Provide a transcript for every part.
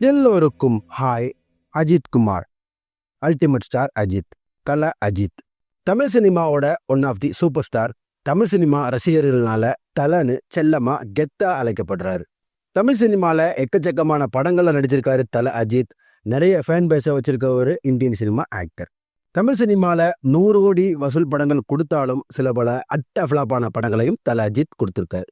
எல்லோருக்கும் hi. Ajith Kumar, ultimate star Ajith, Thala Ajith. Tamil சினிமாவோட one of the super star. Tamil cinema ரசிகர்களால தலன்னு செல்லமா கெத்தா அழைக்கப்படுறாரு. தமிழ் சினிமால எக்கச்சக்கமான படங்கள்ல நடிச்சிருக்காரு தல அஜித். நிறைய ஃபேன் பேஸை வச்சிருக்க ஒரு இந்தியன் சினிமா ஆக்டர். தமிழ் சினிமால 100 கோடி வசூல் படங்கள் கொடுத்தாலும் சில பல அட்ட ஃபிளாப்பான படங்களையும் தல அஜித் கொடுத்திருக்காரு.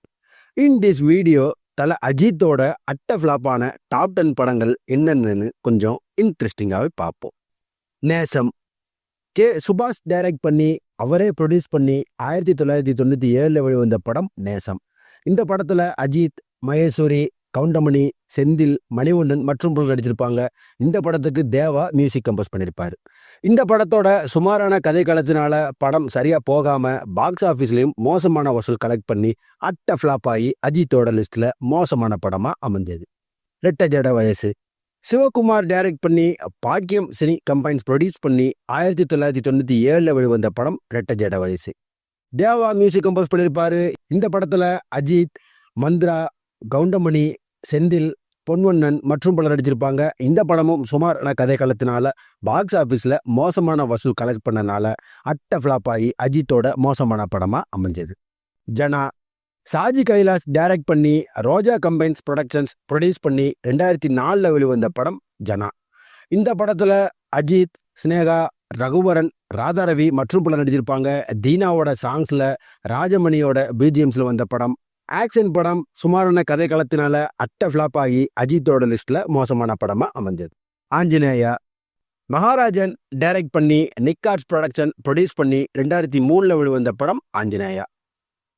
இன் திஸ் வீடியோ தல அஜித்தோட அட்ட ஃபிளாப்பான டாப் 10 படங்கள் என்னென்னு கொஞ்சம் இன்ட்ரெஸ்டிங்காகவே பார்ப்போம். நேசம். கே சுபாஷ் டைரக்ட் பண்ணி அவரே ப்ரொடியூஸ் பண்ணி 1997 வெளிவந்த படம் நேசம். இந்த படத்துல அஜித், மகேஸ்வரி, கவுண்டமணி, செந்தில், மணிவண்ணன் மற்றும் பலர் நடிச்சிருப்பாங்க. இந்த படத்துக்கு தேவா மியூசிக் கம்போஸ் பண்ணியிருப்பாரு. இந்த படத்தோட சுமாரான கதை களத்தினால படம் சரியா போகாம பாக்ஸ் ஆஃபீஸ்லயும் மோசமான வசூல் கலெக்ட் பண்ணி அட்ட ஃபிளாப் ஆகி அஜித்தோட லிஸ்ட்ல மோசமான படமா அமைஞ்சது. ரெட்ட ஜட வயசு. சிவகுமார் டைரக்ட் பண்ணி பாக்கியம் சினி கம்பைன்ஸ் ப்ரொடியூஸ் பண்ணி 1997 வெளிவந்த படம் ரெட்ட ஜட வயசு. தேவா மியூசிக் கம்போஸ் பண்ணியிருப்பாரு. இந்த படத்துல அஜித், மந்த்ரா, கவுண்டமணி, செந்தில், பொன்வண்ணன் மற்றும் பலர் நடிச்சிருப்பாங்க. இந்த படமும் சுமாரான கதை காலத்தினால பாக்ஸ் ஆஃபீஸில் மோசமான வசூல் கலெக்ட் பண்ணனால அட்ட ஃபிளாப் ஆகி அஜித்தோட மோசமான படமாக அமைஞ்சது. ஜனா. சாஜி கைலாஸ் டைரக்ட் பண்ணி ரோஜா கம்பைன்ஸ் ப்ரொடக்ஷன்ஸ் ப்ரொடியூஸ் பண்ணி 2004 வெளிவந்த படம் ஜனா. இந்த படத்தில் அஜித், ஸ்னேகா, ரகுவரன், ராதாரவி மற்றும் பலர் நடிச்சிருப்பாங்க. தீனாவோட சாங்ஸில், ராஜமணியோட பிஜிஎம்ஸில் வந்த படம். ஆக்ஷன் படம். சுமாரான கதை களத்தினால அட்ட ஃபிளாப் ஆகி அஜித்தோட லிஸ்ட்ல மோசமான படமா அமைஞ்சது. ஆஞ்சநேயா. மகாராஜன் டைரக்ட் பண்ணி நிக்கார்ஸ் ப்ரொடக்ஷன் ப்ரொடியூஸ் பண்ணி 2003 வெளிவந்த படம் ஆஞ்சநேயா.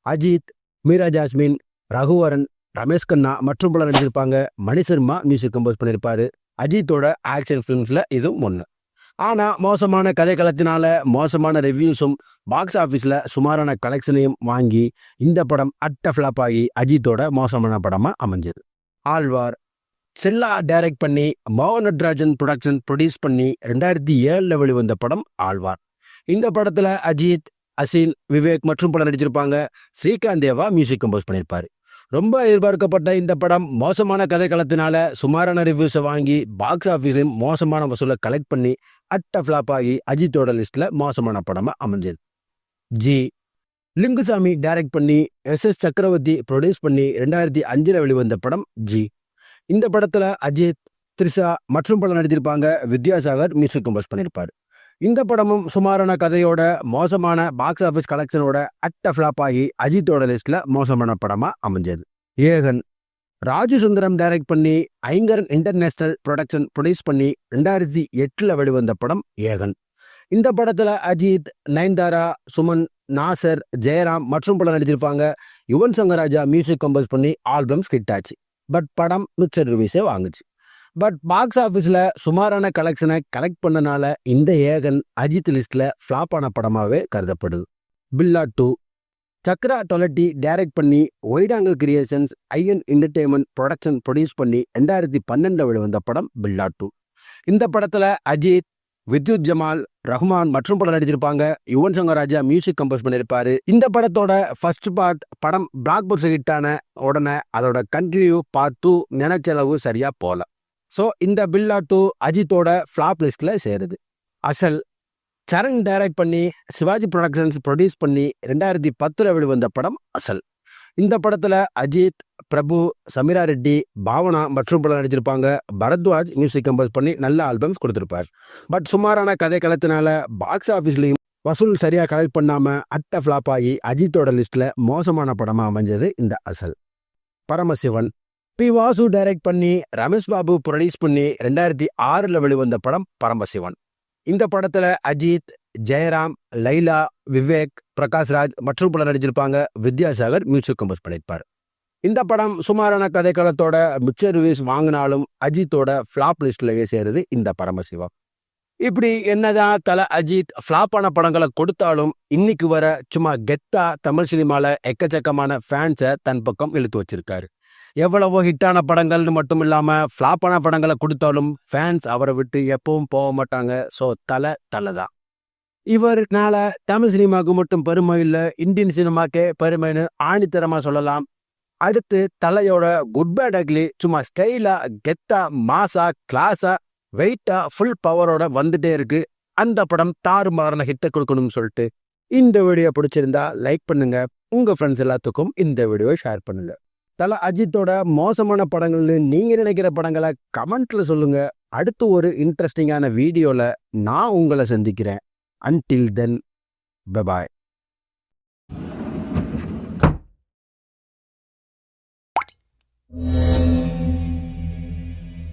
அஜித், மீரா ஜாஸ்மின், ரகுவரன், ரமேஷ் கண்ணா மற்றும் பலர் நடிச்சிருப்பாங்க. மணிசர்மா மியூசிக் கம்போஸ் பண்ணியிருப்பாரு. அஜித்தோட ஆக்ஷன் ஃபிலிம்ஸ்ல இதுவும் ஒன்று. ஆனால் மோசமான கதை களத்தினால மோசமான ரிவ்யூஸும் பாக்ஸ் ஆஃபீஸில் சுமாரான கலெக்ஷனையும் வாங்கி இந்த படம் அட்ட ஃபிளாப் ஆகி அஜித்தோட மோசமான படமாக அமைஞ்சது. ஆழ்வார். செல்லா டைரக்ட் பண்ணி மோகன் நட்ராஜன் ப்ரொடக்ஷன் ப்ரொடியூஸ் பண்ணி 2007 வெளிவந்த படம் ஆழ்வார். இந்த படத்தில் அஜித், அசின், விவேக் மற்றும் பலர் நடிச்சிருப்பாங்க. ஸ்ரீகாந்த் தேவா மியூசிக் கம்போஸ் பண்ணியிருப்பாரு. ரொம்ப எதிர்பார்க்கப்பட்ட இந்த படம் மோசமான கதை களத்தினால சுமாரான ரிவ்யூஸை வாங்கி பாக்ஸ் ஆஃபீஸ்லையும் மோசமான வசூலை கலெக்ட் பண்ணி அட்ட ஃபிளாப் ஆகி அஜித்தோட லிஸ்ட்ல மோசமான படமாக அமைஞ்சது. ஜி. லிங்குசாமி டைரக்ட் பண்ணி SS சக்கரவர்த்தி ப்ரொடியூஸ் பண்ணி 2005 வெளிவந்த படம் ஜி. இந்த படத்தில் அஜித், த்ரிஷா மற்றும் பலர் நடிச்சிருப்பாங்க. வித்யாசாகர் மியூசிக் கம்போஸ் பண்ணியிருப்பார். இந்த படமும் சுமாரான கதையோட மோசமான பாக்ஸ் ஆஃபீஸ் கலெக்ஷனோட அட்ட ஃபிளாப் ஆகி அஜித்தோட லிஸ்ட்ல மோசமான படமா அமைஞ்சது. ஏகன். ராஜு சுந்தரம் டைரக்ட் பண்ணி ஐங்கரன் இன்டர்நேஷனல் ப்ரொடக்ஷன் ப்ரொடியூஸ் பண்ணி 2008 வெளிவந்த படம் ஏகன். இந்த படத்துல அஜித், நயன்தாரா, சுமன், நாசர், ஜெயராம் மற்றும் பலர் நடிச்சிருப்பாங்க. யுவன் சங்கர் ராஜா மியூசிக் கம்போஸ் பண்ணி ஆல்பம்ஸ் ஹிட் ஆச்சு. பட் படம் மிக்சட் ரிவ்யூஸே வாங்குச்சு. பட் பாக்ஸ் ஆஃபீஸில் சுமாரான கலெக்ஷனை கலெக்ட் பண்ணனால இந்த ஏகன் அஜித் லிஸ்டில் ஃப்ளாப் ஆன படமாகவே கருதப்படுது. பில்லா 2. சக்ரா டொலட்டி டைரக்ட் பண்ணி wide angle creations, IN entertainment production produce பண்ணி 2012 வெளிவந்த படம் பில்லா 2. இந்த படத்தில் அஜித், வித்யுத் ஜமால், ரஹ்மான் மற்றும் பலர் நடிச்சிருப்பாங்க. யுவன் சங்கர் ராஜா மியூசிக் கம்போஸ் பண்ணியிருப்பாரு. இந்த படத்தோட ஃபர்ஸ்ட் பார்ட் படம் பிளாக் பஸ்டர் ஹிட்டான உடனே அதோட கண்டினியூ பார்ட் 2 நினைச்சளவு சரியா போல. ஸோ இந்த பில்லா 2 அஜித்தோட ஃப்ளாப் லிஸ்ட்ல சேருது. அசல். சரண் டைரக்ட் பண்ணி சிவாஜி ப்ரொடக்ஷன்ஸ் ப்ரொடியூஸ் பண்ணி 2010 வெளிவந்த படம் அசல். இந்த படத்துல அஜித், பிரபு, சமீரா ரெட்டி, பாவனா மற்றும் பலர் நடிச்சிருப்பாங்க. பரத்வாஜ் மியூசிக் கம்போஸ் பண்ணி நல்ல ஆல்பம்ஸ் கொடுத்திருப்பார். பட் சுமாரான கதை களத்தினால பாக்ஸ் ஆஃபீஸ்லையும் வசூல் சரியா கலெக்ட் பண்ணாம அட்ட ஃபிளாப் ஆகி அஜித்தோட லிஸ்ட்ல மோசமான படமா அமைஞ்சது இந்த அசல். பரமசிவன். பி. வாசு டைரக்ட் பண்ணி ரமேஷ் பாபு ப்ரொடியூஸ் பண்ணி 2006 வெளிவந்த படம் பரமசிவன். இந்த படத்துல அஜித், ஜெயராம், லைலா, விவேக், பிரகாஷ்ராஜ் மற்றும் பலர் நடிச்சிருப்பாங்க. வித்யாசாகர் மியூசிக் கம்போஸ் பண்ணியிருப்பார். இந்த படம் சுமாரான கதை காலத்தோட மிக்சர் ரிவ்யூஸ் வாங்கினாலும் அஜித்தோட ஃப்ளாப் லிஸ்ட்லயே சேருது இந்த பரமசிவம். இப்படி என்னதான் தல அஜித் ஃப்ளாப்பான படங்களை கொடுத்தாலும் இன்னைக்கு வர சும்மா கெத்தா தமிழ் சினிமால எக்கச்சக்கமான ஃபேன்ஸை தன் பக்கம் இழுத்து வச்சிருக்காரு. எவ்வளவோ ஹிட்டான படங்கள்னு மட்டும் இல்லாமல் ஃப்ளாப்பான படங்களை கொடுத்தாலும் ஃபேன்ஸ் அவரை விட்டு எப்பவும் போக மாட்டாங்க. ஸோ தலை தான். இவர்னால தமிழ் சினிமாவுக்கு மட்டும் பெருமை இல்லை, இந்தியன் சினிமாக்கே பெருமைன்னு ஆணித்தரமாக சொல்லலாம். அடுத்து தலையோட குட் பேட் அக்லி சும்மா ஸ்டைலா கெத்தா மாசா கிளாஸா வெயிட்டா ஃபுல் பவரோட வந்துட்டே இருக்கு. அந்த படம் தாறுமாறான ஹிட்டை கொடுக்கணும்னு சொல்லிட்டு இந்த வீடியோ பிடிச்சிருந்தா லைக் பண்ணுங்க. உங்க ஃப்ரெண்ட்ஸ் எல்லாத்துக்கும் இந்த வீடியோவை ஷேர் பண்ணுங்க. தல அஜித்தோட மோசமான படங்கள்னு நீங்க நினைக்கிற படங்களை கமெண்ட்ல சொல்லுங்க. அடுத்து ஒரு இன்ட்ரெஸ்டிங்கான வீடியோல நான் உங்களை சந்திக்கிறேன். Until then by.